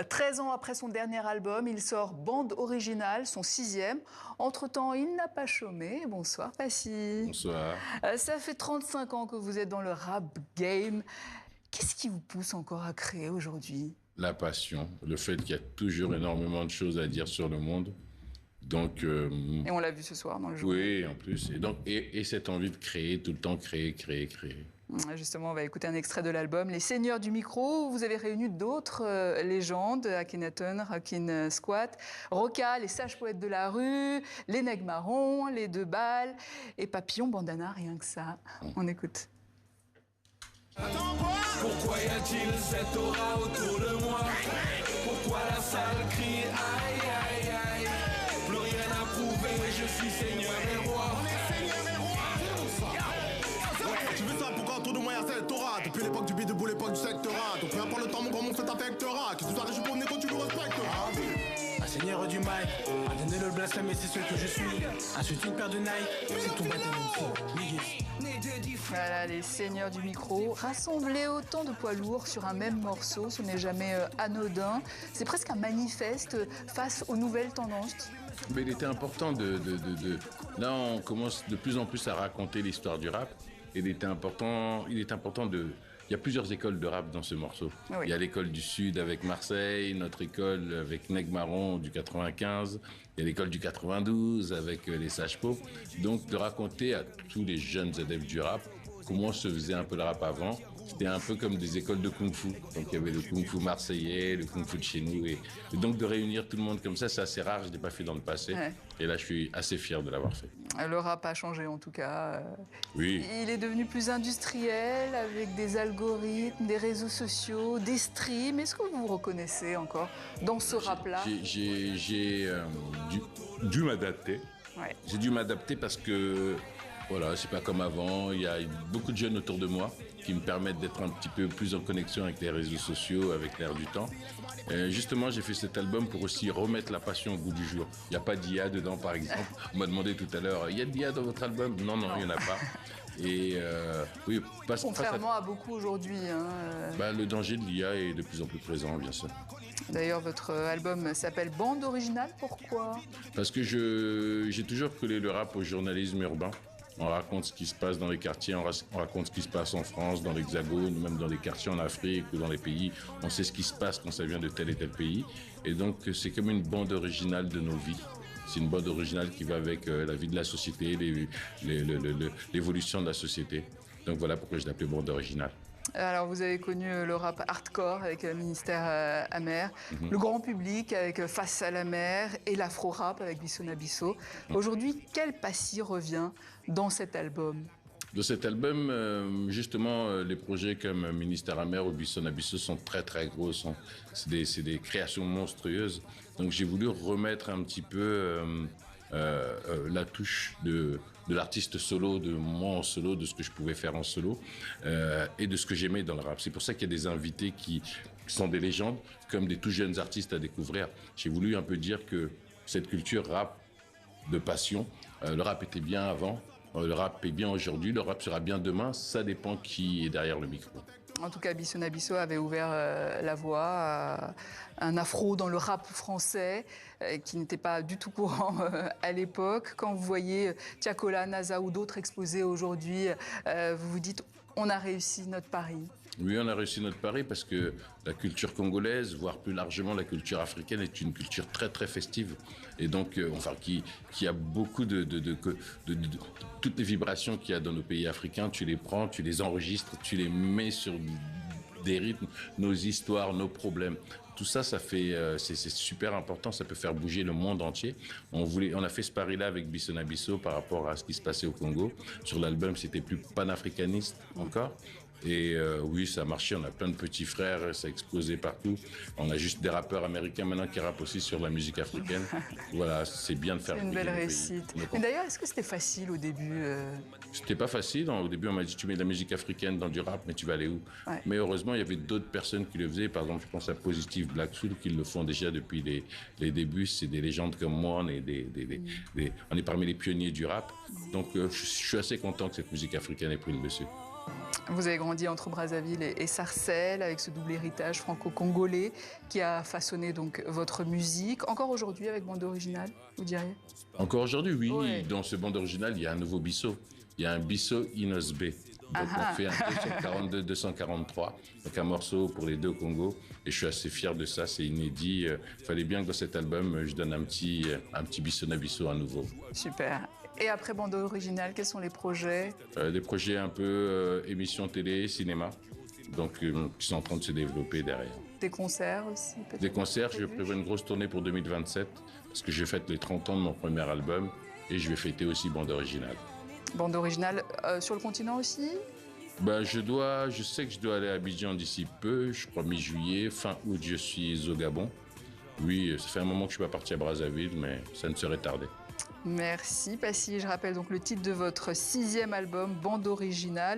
13 ans après son dernier album, il sort Bande Originale, son 6e. Entre-temps, il n'a pas chômé. Bonsoir, Passy. Bonsoir. Ça fait 35 ans que vous êtes dans le rap game. Qu'est-ce qui vous pousse encore à créer aujourd'hui? La passion, le fait qu'il y a toujours énormément de choses à dire sur le monde. Donc, Et on l'a vu ce soir dans le jour. oui, en plus. Et cette envie de créer, tout le temps créer. Justement, on va écouter un extrait de l'album Les Seigneurs du Micro. Vous avez réuni d'autres légendes, Akhenaton, Rakin Squat, Roca, les sages poètes de la rue, les Nègres Marrons, les Deux Balles et Papillon Bandana, rien que ça. On écoute. Pourquoi y a-t-il cette aura autour de moi? Pourquoi la salle crie aïe aïe aïe? Plus rien à prouver, je suis seigneur et roi. Tu veux ça pourquoi autour de moi y'a cette aura? Depuis l'époque du bidou, l'époque du sectorat. Donc rien par le temps, mon grand monde, ça t'affectera. Qu'il soit riche ou pauvre, quand tu le respecteras. Un seigneur du mic, a donné le blasphème et c'est ce que je suis. Ensuite une paire de Nike, c'est tout bête et Voilà, les Seigneurs du Micro. Rassembler autant de poids lourds sur un même morceau, ce n'est jamais anodin. C'est presque un manifeste face aux nouvelles tendances. Mais il était important Là, on commence de plus en plus à raconter l'histoire du rap. Il est important de... Il y a plusieurs écoles de rap dans ce morceau. Oui. Il y a l'école du Sud avec Marseille, notre école avec Nègres Marrons du 95, il y a l'école du 92 avec les Sages Pots. Donc de raconter à tous les jeunes adeptes du rap comment se faisait un peu le rap avant. C'était un peu comme des écoles de kung-fu. Donc il y avait le kung-fu marseillais, le kung-fu de chez nous. Et donc de réunir tout le monde comme ça, c'est assez rare, je ne l'ai pas fait dans le passé. Ouais. Et là, je suis assez fier de l'avoir fait. Le rap a changé en tout cas. Oui. Il est devenu plus industriel avec des algorithmes, des réseaux sociaux, des streams. Est-ce que vous vous reconnaissez encore dans ce rap-là? J'ai dû m'adapter. Ouais. J'ai dû m'adapter parce que, voilà, c'est pas comme avant. Il y a beaucoup de jeunes autour de moi qui me permettent d'être un petit peu plus en connexion avec les réseaux sociaux, avec l'air du temps. Justement, j'ai fait cet album pour aussi remettre la passion au goût du jour. Il n'y a pas d'IA dedans, par exemple. On m'a demandé tout à l'heure, il y a de l'IA dans votre album? Non, il n'y en a pas. Et oui, Contrairement à beaucoup aujourd'hui. Le danger de l'IA est de plus en plus présent, bien sûr. D'ailleurs, votre album s'appelle Bande Originale. Pourquoi? Parce que j'ai toujours collé le rap au journalisme urbain. On raconte ce qui se passe dans les quartiers, on raconte ce qui se passe en France, dans l'Hexagone, même dans les quartiers en Afrique ou dans les pays. On sait ce qui se passe quand ça vient de tel et tel pays. Et donc, c'est comme une bande originale de nos vies. C'est une bande originale qui va avec la vie de la société, l'évolution de la société. Donc voilà pourquoi je l'appelais bande originale. Alors, vous avez connu le rap hardcore avec Ministère Amer, le grand public avec Face à la mer et l'afro-rap avec Bisso na Bisso. Aujourd'hui, quel Passy revient dans cet album? De cet album, justement, les projets comme Ministère Amer ou Bisso na Bisso sont très très gros. C'est des créations monstrueuses. Donc j'ai voulu remettre un petit peu la touche de l'artiste solo, de moi en solo, de ce que je pouvais faire en solo et de ce que j'aimais dans le rap. C'est pour ça qu'il y a des invités qui sont des légendes, comme des tout jeunes artistes à découvrir. J'ai voulu un peu dire que cette culture rap de passion, le rap était bien avant, le rap est bien aujourd'hui, le rap sera bien demain, ça dépend qui est derrière le micro. En tout cas, Bisso na Bisso avait ouvert la voie à un afro dans le rap français qui n'était pas du tout courant à l'époque. Quand vous voyez Tiakola, NASA ou d'autres exposés aujourd'hui, vous vous dites on a réussi notre pari. Oui, on a réussi notre pari parce que la culture congolaise, voire plus largement la culture africaine, est une culture très très festive et donc qui a beaucoup de toutes les vibrations qu'il y a dans nos pays africains. Tu les prends, tu les enregistres, tu les mets sur des rythmes, nos histoires, nos problèmes. Tout ça, c'est super important. Ça peut faire bouger le monde entier. On a fait ce pari-là avec Bisso na Bisso par rapport à ce qui se passait au Congo. Sur l'album, c'était plus panafricaniste encore. Et oui, ça a marché, on a plein de petits frères, ça a explosé partout. On a juste des rappeurs américains maintenant qui rappent aussi sur la musique africaine. Voilà, c'est bien de faire une belle réussite. Mais d'ailleurs, est-ce que c'était facile au début C'était pas facile. Au début, on m'a dit tu mets de la musique africaine dans du rap, mais tu vas aller où? Ouais. Mais heureusement, il y avait d'autres personnes qui le faisaient. Par exemple, je pense à Positive Black Soul qui le font déjà depuis les débuts. C'est des légendes comme moi, on est parmi les pionniers du rap. Donc, je suis assez content que cette musique africaine ait pris le dessus. Vous avez grandi entre Brazzaville et Sarcelles avec ce double héritage franco-congolais qui a façonné donc votre musique. Encore aujourd'hui avec bande originale, vous diriez? Encore aujourd'hui, oui. Ouais. Dans ce bande original, il y a un nouveau Bisso. Il y a un Bisso Inos B. Donc on fait un 242-243, donc un morceau pour les deux Congos. Et je suis assez fier de ça, c'est inédit. Il fallait bien que dans cet album, je donne un petit Bisso Nabisso à nouveau. Super. Et après bande originale, quels sont les projets? Des projets un peu émissions télé, cinéma, donc qui sont en train de se développer derrière. Des concerts aussi peut-être? Des concerts, je vais prévus? prévoir une grosse tournée pour 2027, parce que j'ai fêté les 30 ans de mon premier album, et je vais fêter aussi bande originale. Bande originale sur le continent aussi? Je sais que je dois aller à Abidjan d'ici peu, je crois mi-juillet, fin août je suis au Gabon. Oui, ça fait un moment que je suis pas parti à Brazzaville, mais ça ne serait tardé. Merci Passy. Je rappelle donc le titre de votre 6e album, Bande originale.